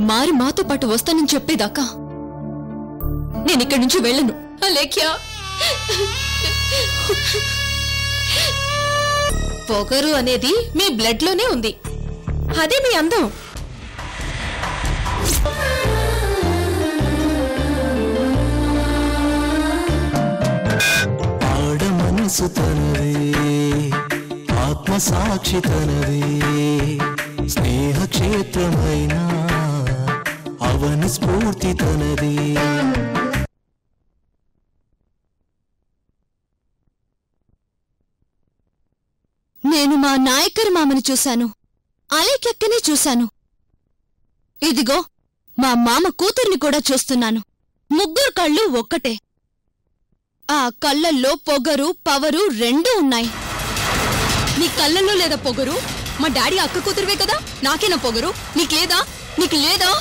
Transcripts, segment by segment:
మారి మాతో పాటు వస్తానని చెప్పేదాకా నేనిక్కడి నుంచి వెళ్ళను. అలేఖ్య, పొగరు అనేది మీ బ్లడ్ లోనే ఉంది. అదే మీ అందం. ఆడ మనసు తనదే, ఆత్మ సాక్షి తనదే, స్నేహ క్షేత్రమైన అవని స్ఫూర్తి తనదే. నేను మా నాయకర్ మామని చూశాను, అలేఖ్యక్కని చూశాను. ఇదిగో మా మామ కూతుర్ని కూడా చూస్తున్నాను. ముగ్గురు కళ్ళు ఒక్కటే. ఆ కళ్ళల్లో పొగరు పవరు రెండూ ఉన్నాయి. నీ కళ్ళల్లో లేదా పొగరు? మా డాడీ అక్క కూతురువే కదా, నాకేనా పొగరు? నీకేదా? నీకు లేదా?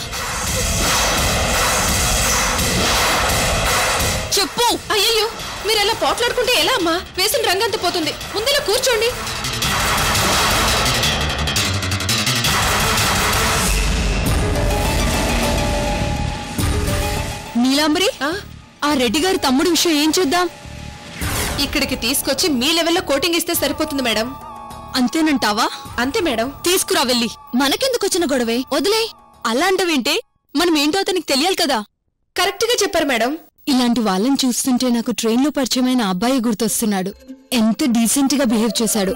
చెప్పు. అయ్యయ్యో, మీరెలా పోట్లాడుకుంటే ఎలా అమ్మా? వేసిన రంగంత పోతుంది. ముందులా కూర్చోండి. నీలాంబరి, ఆ రెడ్డి గారి తమ్ముడి విషయం ఏం చేద్దాం? ఇక్కడికి తీసుకొచ్చి మీ లెవెల్లో కోటింగ్ ఇస్తే సరిపోతుంది మేడం. అంతేనంటావా? అంతే మేడం. తీసుకురా వెళ్ళి. మనకెందుకొచ్చిన గొడవే? వదిలే. అలాంటివింటే మనం ఏంటో అతనికి తెలియాలి కదా. కరెక్ట్ గా చెప్పారు మేడం. ఇలాంటి వాళ్ళని చూస్తుంటే నాకు ట్రైన్లో పరిచయమైన అబ్బాయి గుర్తొస్తున్నాడు. ఎంత డీసెంట్ గా బిహేవ్ చేశాడు.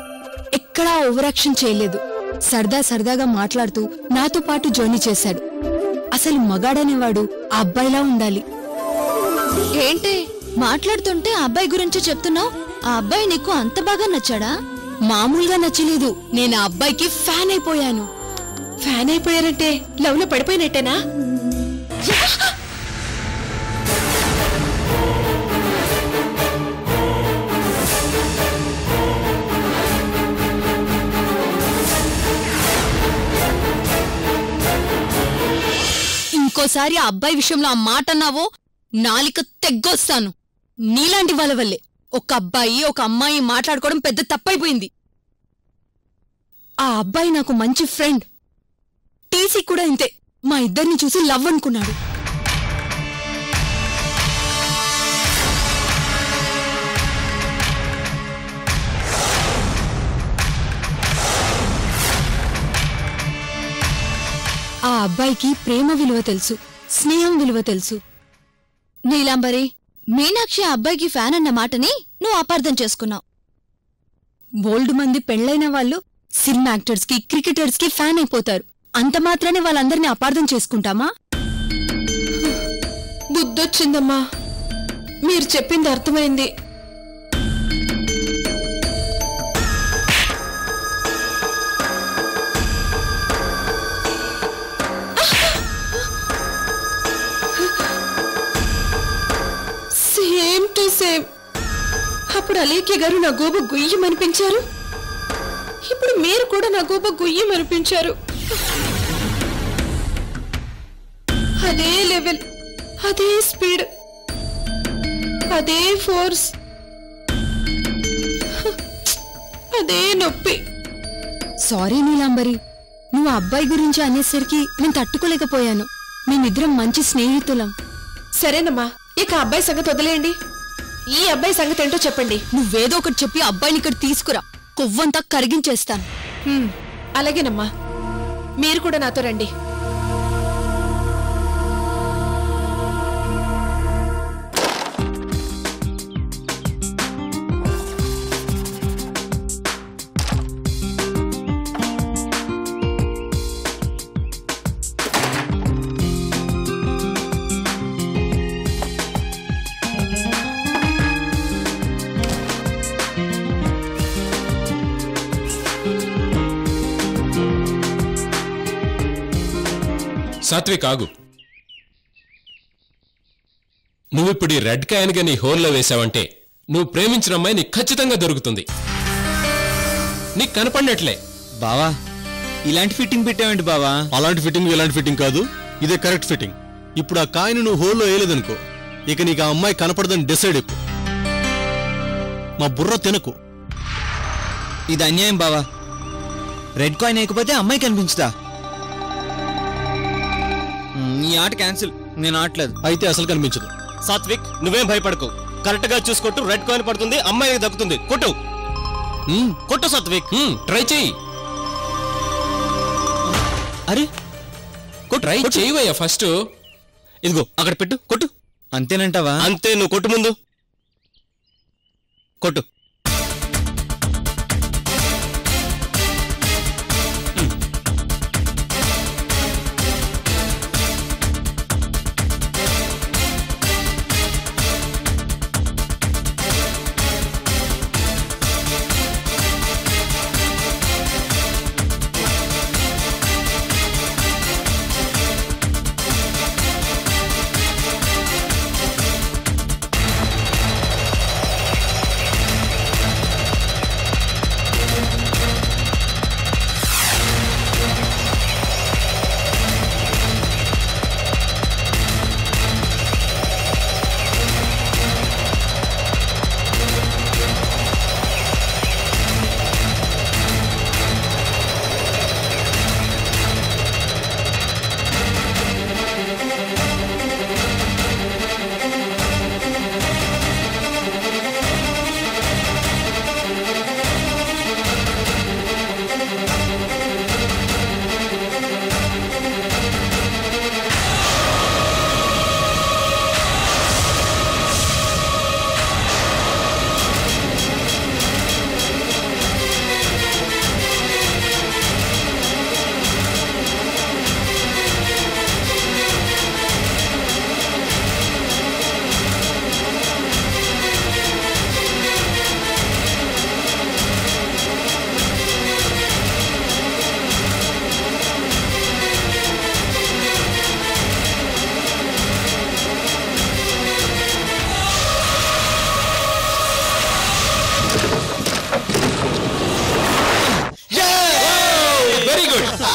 ఎక్కడా ఓవరాక్షన్ చేయలేదు. సరదాగా మాట్లాడుతూ నాతో పాటు జర్నీ చేశాడు. అసలు మగాడనేవాడు ఆ అబ్బాయిలా ఉండాలి. ఏంటే మాట్లాడుతుంటే ఆ అబ్బాయి గురించే చెప్తున్నావు? ఆ అబ్బాయి నీకు అంత బాగా నచ్చాడా? మామూలుగా నచ్చలేదు. నేను ఆ అబ్బాయికి ఫ్యాన్ అయిపోయాను. ఫ్యాన్ అయిపోయారంటే లవ్ లో పడిపోయినట్టేనా? ఇంకోసారి ఆ అబ్బాయి విషయంలో ఆ మాట అన్నావో నాలిక తెగ్గొస్తాను. నీలాంటి వాళ్ళ వల్లే ఒక అబ్బాయి ఒక అమ్మాయి మాట్లాడుకోవడం పెద్ద తప్పైపోయింది. ఆ అబ్బాయి నాకు మంచి ఫ్రెండ్. టీసీ కూడా ఇంతే. మా ఇద్దరిని చూసి లవ్ అనుకున్నాడు. ఆ అబ్బాయికి ప్రేమ విలువ తెలుసు, స్నేహం విలువ తెలుసు. నీలాంబరి, మీనాక్షి ఆ అబ్బాయికి ఫ్యాన్ అన్న మాటని నువ్వు అపార్థం చేసుకున్నావు. బోల్డ్ మంది పెళ్లైన వాళ్ళు సినిమా యాక్టర్స్ కి క్రికెటర్స్ కి ఫ్యాన్ అయిపోతారు. అంత మాత్రానే వాళ్ళందరినీ అపార్థం చేసుకుంటామా? బుద్ధొచ్చిందమ్మా. మీరు చెప్పింది అర్థమైంది. Same to same. అప్పుడు అలేఖ్య గారు నా గోబ గుయ్యమనిపించారు. ఇప్పుడు మీరు కూడా నా గోబ గుయ్యమనిపించారు. అదే లెవెల్, అదే స్పీడ్, అదే ఫోర్స్, అదే నొప్పి. సారీ నీలాంబరి, నువ్వు ఆ అబ్బాయి గురించి అనేసరికి నేను తట్టుకోలేకపోయాను. మేమిద్దరం మంచి స్నేహితులం. సరేనమ్మా, ఇక అబ్బాయి సంగతి వదిలేయండి. ఈ అబ్బాయి సంగతి ఏంటో చెప్పండి. నువ్వేదో ఒకటి చెప్పి అబ్బాయిని ఇక్కడ తీసుకురా. కొవ్వంతా కరిగించేస్తాను. అలాగేనమ్మా, మీరు కూడా నాతో రండి. సాత్విక్, ఆగు. నువ్విప్పుడు ఈ రెడ్ కాయన్గా నీ హోల్లో వేశావంటే నువ్వు ప్రేమించిన అమ్మాయి నీకు ఖచ్చితంగా దొరుకుతుంది. నీకు కనపడినట్లే. బావా, ఇలాంటి ఫిట్టింగ్ పెట్టావేంటి బావా? అలాంటి ఫిట్టింగ్ ఇలాంటి ఫిట్టింగ్ కాదు, ఇదే కరెక్ట్ ఫిట్టింగ్. ఇప్పుడు ఆ కాయను నువ్వు హోల్లో వేయలేదనుకో, ఇక నీకు ఆ అమ్మాయి కనపడదని డిసైడ్ అయిపో. మా బుర్ర తినకు. ఇది అన్యాయం బావా. రెడ్ కాయిన్ వేయకపోతే అమ్మాయి కనిపించుతా. ఈ ఆట క్యాన్సిల్, నేను ఆడలేదు. అయితే అసలు కనిపించదు. సాత్విక్ నువ్వేం భయపడకు, కరెక్ట్ గా చూసుకొట్టు, రెడ్ కాయిన్ పడుతుంది, అమ్మాయికి దక్కుతుంది. కొట్టు కొట్టు సాత్విక్, ట్రై చెయ్యి. అరే ట్రై చేయవయ్యా ఫస్ట్. ఇదిగో అక్కడ పెట్టు, కొట్టు. అంతేనంటావా? అంతే, నువ్వు కొట్టు ముందు, కొట్టు.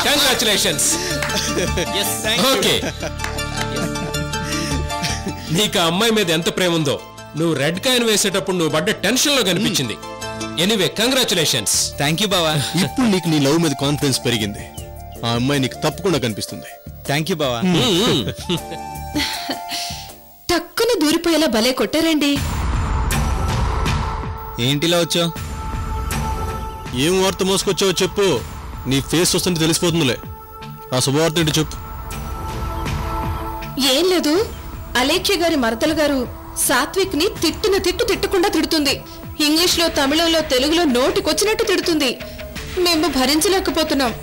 కంగ్రాచులేషన్స్. ఓకే, నీకు ఆ అమ్మాయి మీద ఎంత ప్రేమ ఉందో నువ్వు రెడ్ కాయిన్ వేసేటప్పుడు నువ్వు పడ్డ టెన్షన్ లో కనిపించింది. Anyway congratulations. థ్యాంక్ యూ బావా. ఇప్పుడు నీకు నీ లవ్ మీద కాన్ఫిడెన్స్ పెరిగింది. ఆ అమ్మాయి నీకు తప్పకుండా కనిపిస్తుంది. థ్యాంక్ యూ బావా. టక్కున దూరిపోయేలా భలే కొట్టారండి. ఏంటిలా వచ్చావు? ఏం వార్త మోసుకొచ్చావో చెప్పు. నీ ఫేస్ వస్తుంటే తెలిసిపోతుందిలే. ఆ శుభవార్త ఏంటి చెప్పు. ఏం లేదు, అలేఖ్య గారి మరదలు గారు సాత్విక్ ని తిట్టకుండా తిడుతుంది. ఇంగ్లీష్ లో, తమిళంలో, తెలుగులో నోటికొచ్చినట్టు తిడుతుంది. మేము భరించలేకపోతున్నాం.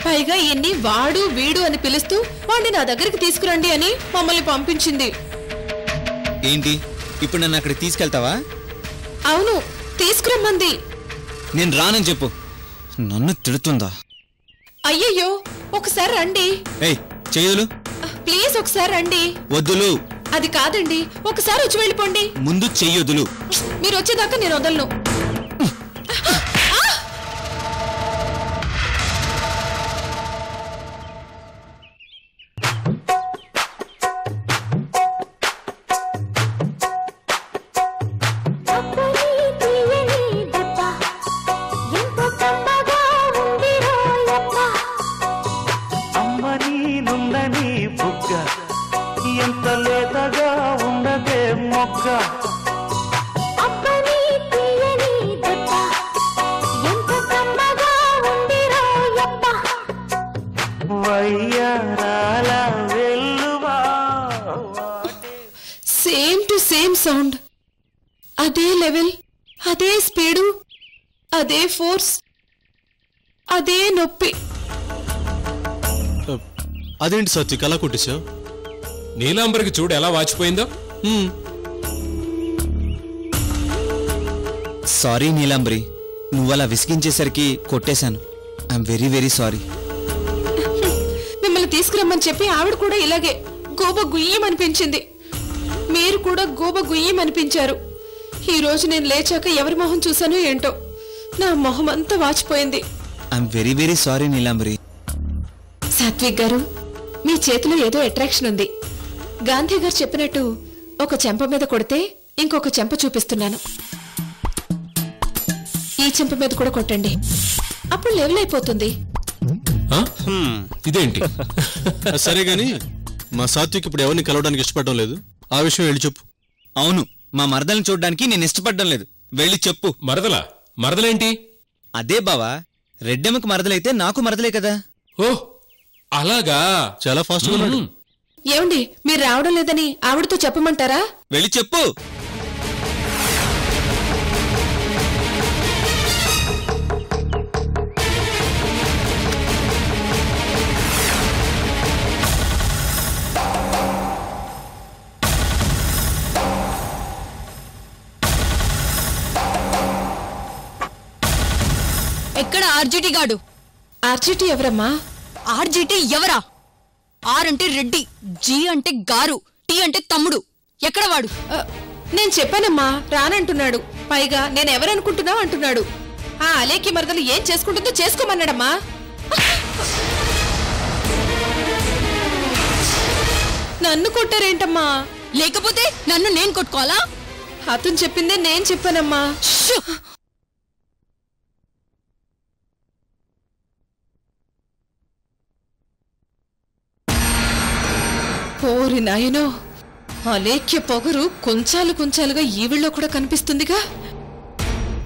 పైగా ఎన్ని వాడు వీడు అని పిలుస్తూ వాడిని నా దగ్గరికి తీసుకురండి అని మమ్మల్ని పంపించింది. ఏంటి ఇప్పుడు నన్ను అక్కడికి తీసుకెళ్తావా? అవును, తీసుకురమ్మంది. నేను రానని చెప్పు. నన్ను తిడుతుందా? అయ్యయ్యో, ఒకసారి రండి. ఏయ్ చెయ్యదులు, ప్లీజ్ ఒకసారి రండి. వద్దులు. అది కాదండి, ఒకసారి వచ్చి వెళ్ళిపోండి. ముందు చెయ్యొద్దులు. మీరు వచ్చేదాకా నేను వదలను. సేమ్ టు సేమ్ సౌండ్, అదే లెవెల్, అదే స్పీడు, అదే ఫోర్స్, అదే నొప్పి. అదేంటి సాత్విక్ అలా కొట్టేశావు? నీలాంబరికి చూడు ఎలా వాచిపోయిందో. సారీ నీలాంబరి, నువ్వలా విసిగించేసరికి కొట్టేశాను. I'm very very sorry. మిమ్మల్ని తీసుకురమ్మని చెప్పి ఆవిడ కూడా ఇలాగే గోబ గుయ్యమనిపించింది. మీరు కూడా గోబ గుయ్యమనిపించారు. ఈ రోజు నేను లేచాక ఎవరి మొహం చూసానో ఏంటో, నా మొహం అంతా వాచిపోయింది. I'm very very sorry Neelambari. Satvik గారు, మీ చేతిలో ఏదో అట్రాక్షన్ ఉంది. గాంధీ గారు చెప్పినట్టు ఒక చెంప మీద కొడితే ఇంకొక చెంప చూపిస్తున్నాను. ఈ చెంప మీద కూడా కొట్టండి, అప్పుడు లెవెల్ అయిపోతుంది. ఇదేంటి? సరే గాని మా సాత్విక్ ఇప్పుడు ఎవరిని కలవడానికి ఇష్టపడడం లేదు. ఆ విషయం వెళ్ళి చెప్పు. అవును, మా మరదల్ని చూడడానికి నేను ఇష్టపడడం లేదు. వెళ్ళి చెప్పు. మరదలా? మరదలేంటి? అదే బావా, రెడ్డెమ్మకి మరదలైతే నాకు మరదలే కదా. ఓహ్ అలాగా. చాలా ఫాస్ట్ గా ఉన్నాడు. ఏమండి, మీరు రావడం లేదని ఆవిడతో చెప్పమంటారా? వెళ్ళి చెప్పు. ఎక్కడ ఆర్జిటి గాడు? ఆర్జిటి ఎవరమ్మా? ఆర్జిటి ఎవరా? ఆర్ అంటే రెడ్డి, జీ అంటే గారు, టీ అంటే తమ్ముడు. ఎక్కడ వాడు? నేను చెప్పానమ్మా, రానంటున్నాడు. పైగా నేను ఎవరనుకుంటున్నావు అంటున్నాడు. ఆ అలేకి మరదలు ఏం చేసుకుంటుందో చేసుకోమన్నాడమ్మా. నన్ను కొట్టారేంటమ్మా? లేకపోతే నన్ను నేను కొట్టుకోవాలా? అతను చెప్పిందే నేను చెప్పానమ్మా. ఓరి నాయనో, అలేఖ్య పొగరు కొంచాలు కొంచాలుగా ఈవిళ్ళో కూడా కనిపిస్తుందిగా.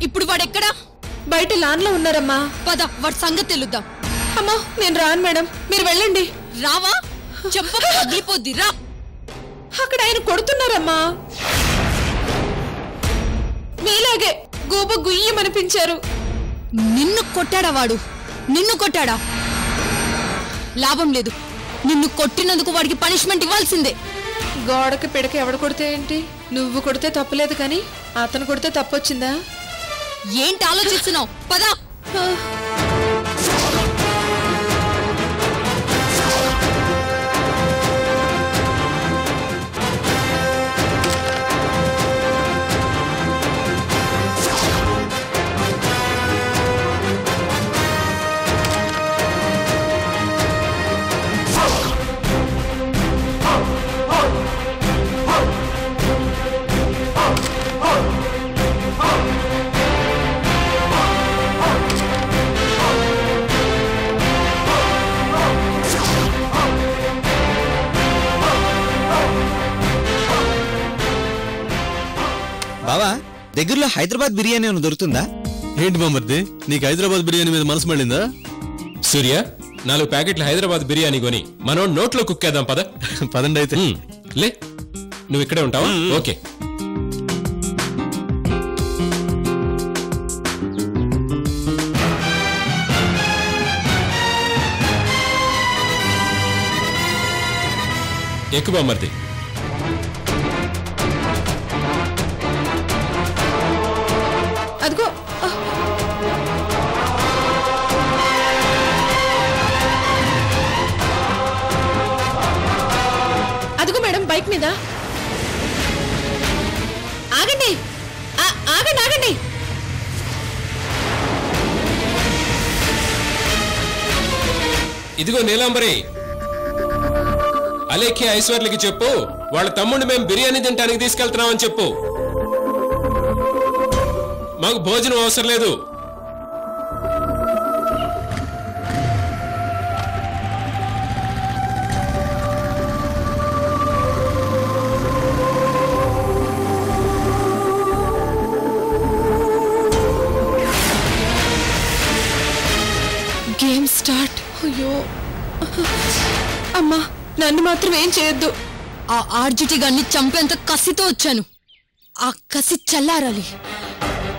ఇప్పుడు వాడెక్కడా? బయట లాన్లో ఉన్నారమ్మా. పద, వాడి సంగతి తెలుద్దాం. అమ్మా, నేను రాను మేడం, మీరు వెళ్ళండి. రావా? చెప్ప పగిలిపోద్ది, రా. అక్కడ ఆయన కొడుతున్నారమ్మా. మీలాగే గోబ గుయ్యమనిపించారు. నిన్ను కొట్టాడా వాడు? నిన్ను కొట్టాడా? లాభం లేదు, నిన్ను కొట్టినందుకు వాడికి పనిష్మెంట్ ఇవ్వాల్సిందే. గోడకి పిడక ఎవడు కొడితే ఏంటి? నువ్వు కొడితే తప్పలేదు కానీ అతను కొడితే తప్పొచ్చిందా? ఏంటి ఆలోచిస్తున్నావు? పదా. బావా, దగ్గరలో హైదరాబాద్ బిర్యానీ ఏమైనా దొరుకుతుందా? ఏంటి బామ్మర్ది, నీకు హైదరాబాద్ బిర్యానీ మీద మనసు మళ్ళిందా? సూర్య, 4 ప్యాకెట్ల హైదరాబాద్ బిర్యానీ కొని మనం నోట్లో కుక్కేద్దాం. పద. పదండి అయితే. లే, నువ్వు ఇక్కడే ఉంటావా? ఓకే. ఎక్కువ బామ్మర్ది. అదిగో, అదిగో మేడం, బైక్ మీద. ఆగండి, ఆగండి, ఆగండి. ఇదిగో నీలాంబరి, అలేఖ్య ఐశ్వర్యకి చెప్పు, వాళ్ళ తమ్ముడిని మేము బిర్యానీ తినడానికి తీసుకెళ్తున్నామని చెప్పు. మాకు భోజనం అవసరం లేదు. Game start. అయ్యో అమ్మా, నన్ను మాత్రం ఏం చేయొద్దు. ఆ ఆర్జిటి గాన్ని చంపేంత కసితో వచ్చాను. ఆ కసి చల్లారాలి,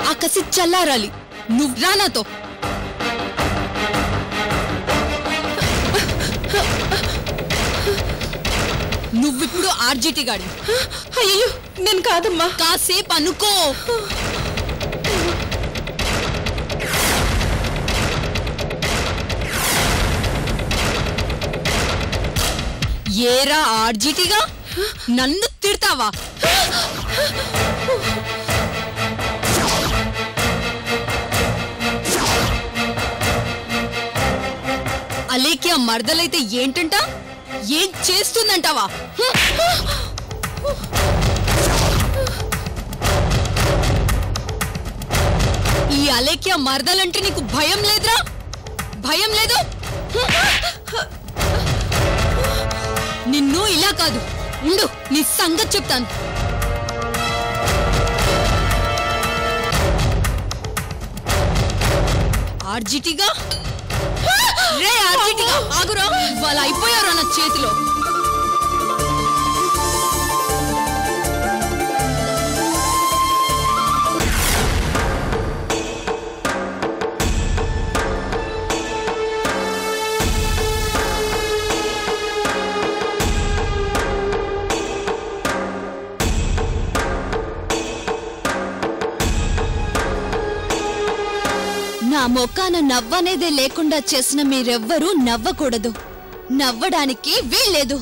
ఆ కసి చల్లారాలి. నువ్వు రా నాతో. నువ్విప్పుడు ఆర్జిటి గాడి. అయ్యో, నేను కాదమ్మా. కాసేపు అనుకో. ఏరా ఆర్జిటిగా నన్ను తిడతావా? అలేఖ్య మరదలైతే ఏంటంట? ఏం చేస్తుందంటావా? ఈ అలేఖ్య మరదలంటే నీకు భయం లేదురా? భయం లేదు? నిన్ను ఇలా ఇలా కాదు, ఉండు నీ సంగతి చెప్తాను. ఆర్జిటిగా రే ఆర్జిటిగా ఆగురా, వాళ్ళు అయిపోయారా నా చేతిలో. నా మొక్కాన నవ్వనేదే లేకుండా చేసిన మీరెవ్వరూ నవ్వకూడదు, నవ్వడానికి వీల్లేదు.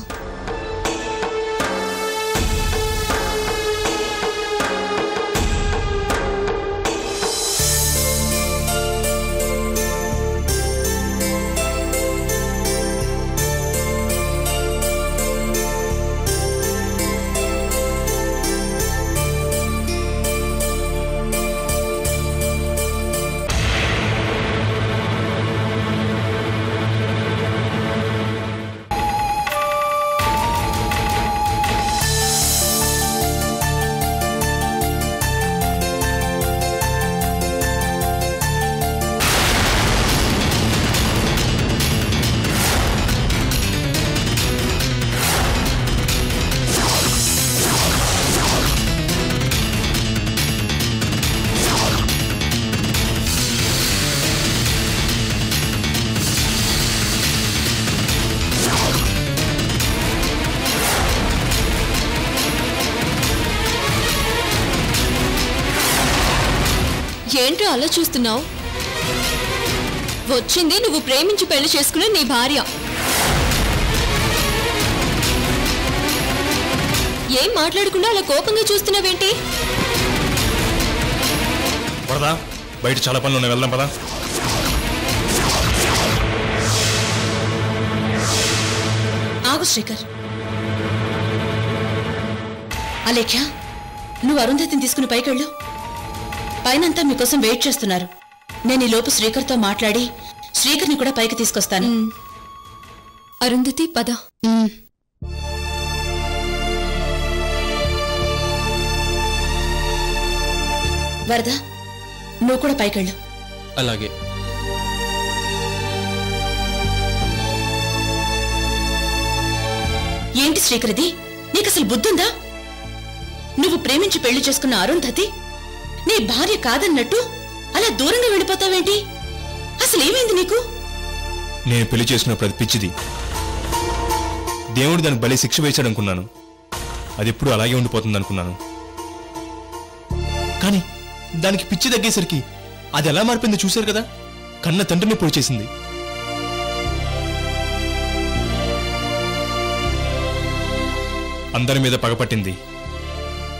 ఏంటో అలా చూస్తున్నావు? వచ్చింది నువ్వు ప్రేమించి పెళ్లి చేసుకునే నీ భార్య. ఏం మాట్లాడకుండా అలా కోపంగా చూస్తున్నావేంటి? పడదా, బయట చాలా పనులు ఉన్నాయి, వెళ్దాం పదా. ఆగు శ్రీకర్. అలేఖ్య, నువ్వు అరుంధతిని తీసుకుని పైకెళ్ళు. పైనంతా మీకోసం వెయిట్ చేస్తున్నారు. నేను ఈ లోపు శ్రీకర్తో మాట్లాడి శ్రీకర్ని కూడా పైకి తీసుకొస్తాను. అరుంధతి పద. వరద, నువ్వు కూడా పైకెళ్ళు. అలాగే. ఏంటి శ్రీకరిది, నీకసలు బుద్ధుందా? నువ్వు ప్రేమించి పెళ్లి చేసుకున్న అరుంధతి నీ భార్య కాదన్నట్టు అలా దూరంగా వెళ్ళిపోతావేంటి? అసలేమైంది నీకు? నేను పెళ్లి చేసుకున్న ప్రతి పిచ్చిది. దేవుడు దానికి భలే శిక్ష వేశాడనుకున్నాను. అది ఎప్పుడు అలాగే ఉండిపోతుంది అనుకున్నాను. కానీ దానికి పిచ్చి తగ్గేసరికి అది ఎలా మారిపోయిందో చూశారు కదా. కన్న తండ్రిని పొడి చేసింది. అందరి మీద పగపట్టింది.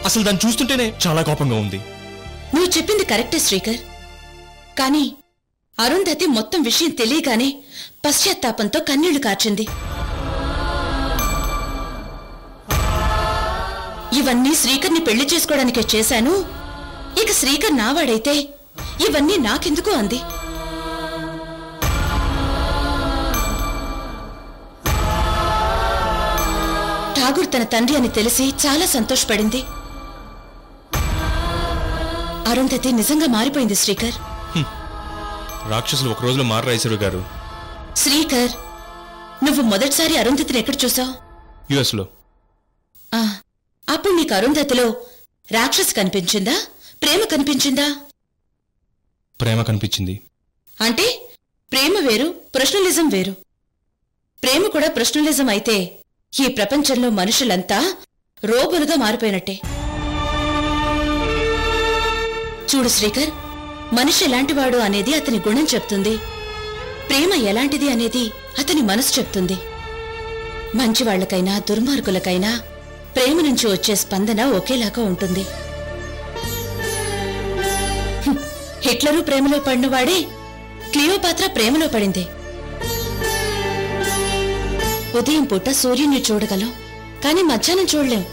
అసలు దాన్ని చూస్తుంటేనే చాలా కోపంగా ఉంది. నువ్వు చెప్పింది కరెక్టే శ్రీకర్. కానీ అరుంధతి మొత్తం విషయం తెలియగానే పశ్చాత్తాపంతో కన్నీళ్లు కార్చింది. ఇవన్నీ శ్రీకర్ని పెళ్లి చేసుకోవడానికే చేశాను, ఇక శ్రీకర్ నావాడైతే ఇవన్నీ నాకెందుకు అంది. ఠాగూర్ తన తండ్రి అని తెలిసి చాలా సంతోషపడింది. అరుంధతి నిజంగా మారిపోయింది శ్రీకర్. రాక్షసులు ఒక రోజులో మారరాయిశారు గారు. శ్రీకర్, నువ్వు మొదటిసారి అరుంధతిని ఎక్కడ చూసావు? యుఎస్ లో. అప్పుడు నీకు అరుంధతిలో రాక్షసి కనిపించిందా, ప్రేమ కనిపించిందా? ప్రేమ కనిపించింది. అంటే ప్రేమ వేరు, ప్రొఫెషనలిజం వేరు. ప్రేమ కూడా ప్రొఫెషనలిజం అయితే ఈ ప్రపంచంలో మనుషులంతా రోబోలుగా మారిపోయినట్టే. చూడు శ్రీకర్, మనిషి ఎలాంటివాడు అనేది అతని గుణం చెప్తుంది. ప్రేమ ఎలాంటిది అనేది అతని మనసు చెప్తుంది. మంచివాళ్లకైనా దుర్మార్గులకైనా ప్రేమ నుంచి వచ్చే స్పందన ఒకేలాగా ఉంటుంది. హిట్లరు ప్రేమలో పడినవాడే, క్లియోపాత్ర ప్రేమలో పడింది. ఉదయం పూట సూర్యుని చూడగలం, కానీ మధ్యాహ్నం చూడలేం.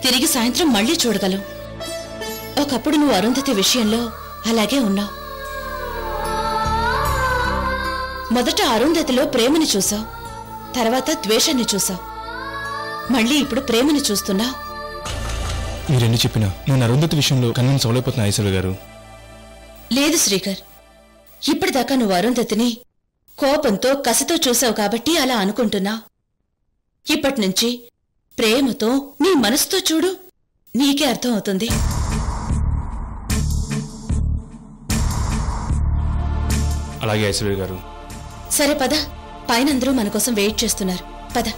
తిరిగి సాయంత్రం మళ్లీ చూడగలం. ఒకప్పుడు నువ్వు అరుంధతి విషయంలో అలాగే ఉన్నావు. మొదట అరుంధతిలో ప్రేమని చూసావు, తర్వాత ద్వేషాన్ని చూసావు. మళ్ళీ ఇప్పుడు ప్రేమని చూస్తున్నావు? మీరెన్ని చెప్పినా నేను అరుంధతి విషయంలో కన్విన్స్ అవ్వలేకపోతున్నా ఐశ్వర్య గారు. లేదు శ్రీకర్, ఇప్పటిదాకా నువ్వు అరుంధతిని కోపంతో కసితో చూసావు కాబట్టి అలా అనుకుంటున్నా. ఇప్పటినుంచి ప్రేమతో నీ మనసుతో చూడు, నీకే అర్థం అవుతుంది. అలాగే ఐశ్వర్య గారు. సరే పద, పైన అందరూ మన కోసం వెయిట్ చేస్తున్నారు. పద.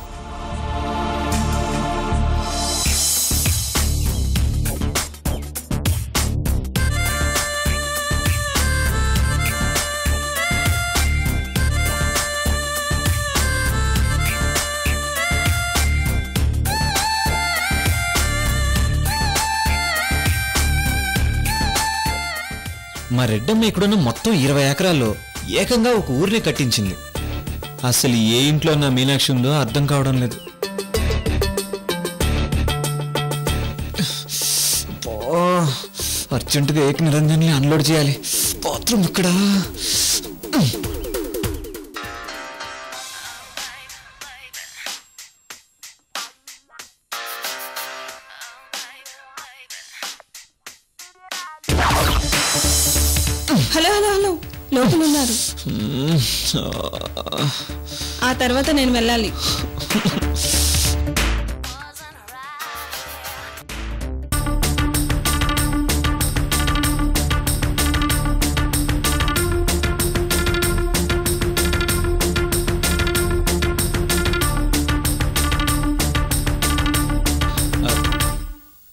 మా రెడ్డమ్మ ఇక్కడున్న మొత్తం 20 ఎకరాల్లో ఏకంగా ఒక ఊరిని కట్టించింది. అసలు ఏ ఇంట్లో నా మీనాక్షి ఉందో అర్థం కావడం లేదు. అర్జెంటుగా ఏక నిరంజన్ని అన్లోడ్ చేయాలి. బాత్రూమ్ ఇక్కడ. హలో హలో హలో, లోపల ఉన్నారు. ఆ తర్వాత నేను వెళ్ళాలి.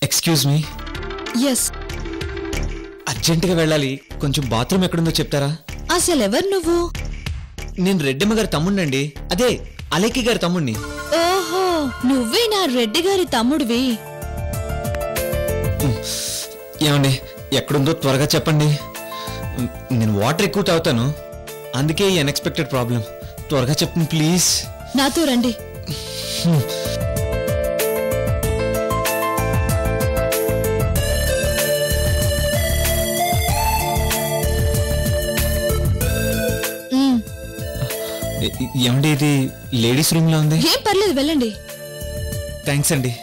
Excuse me. ఎస్. అర్జెంటుగా వెళ్ళాలి. కొంచెం బాత్రూమ్ ఎక్కడుందో చెప్తారా? అసలెవరు నువ్వు? నేను రెడ్డమ్మ గారి తమ్ముడినండి. అదే అలేకి గారి తమ్ముడిని. ఓహో, నువ్వే నా రెడ్డి గారి తమ్ముడివి. ఏమండి, ఎక్కడుందో త్వరగా చెప్పండి. నేను వాటర్ ఎక్కువ తాగుతాను, అందుకే ఈ అన్ఎక్స్పెక్టెడ్ ప్రాబ్లం. త్వరగా చెప్పండి ప్లీజ్. నాతో రండి. ఏమండి, ఇది లేడీస్ రూమ్ లో ఉంది. ఏం పర్లేదు, వెళ్ళండి. థ్యాంక్స్ అండి.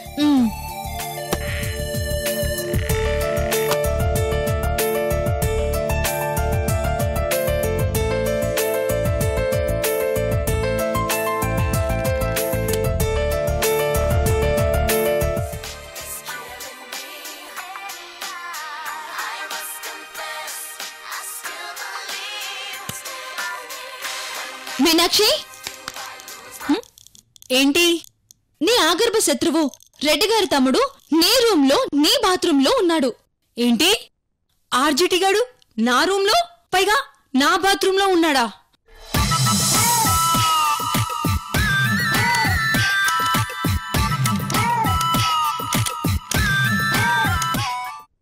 మీనాక్షి, ఏంటి? నీ ఆగర్భ శత్రువు రెడ్డి గారి తమ్ముడు నీ రూమ్ లో, నీ బాత్రూమ్ లో ఉన్నాడు. ఏంటి? ఆర్జిటి గాడు నా రూమ్ లో, పైగా నా బాత్రూమ్ లో ఉన్నాడా?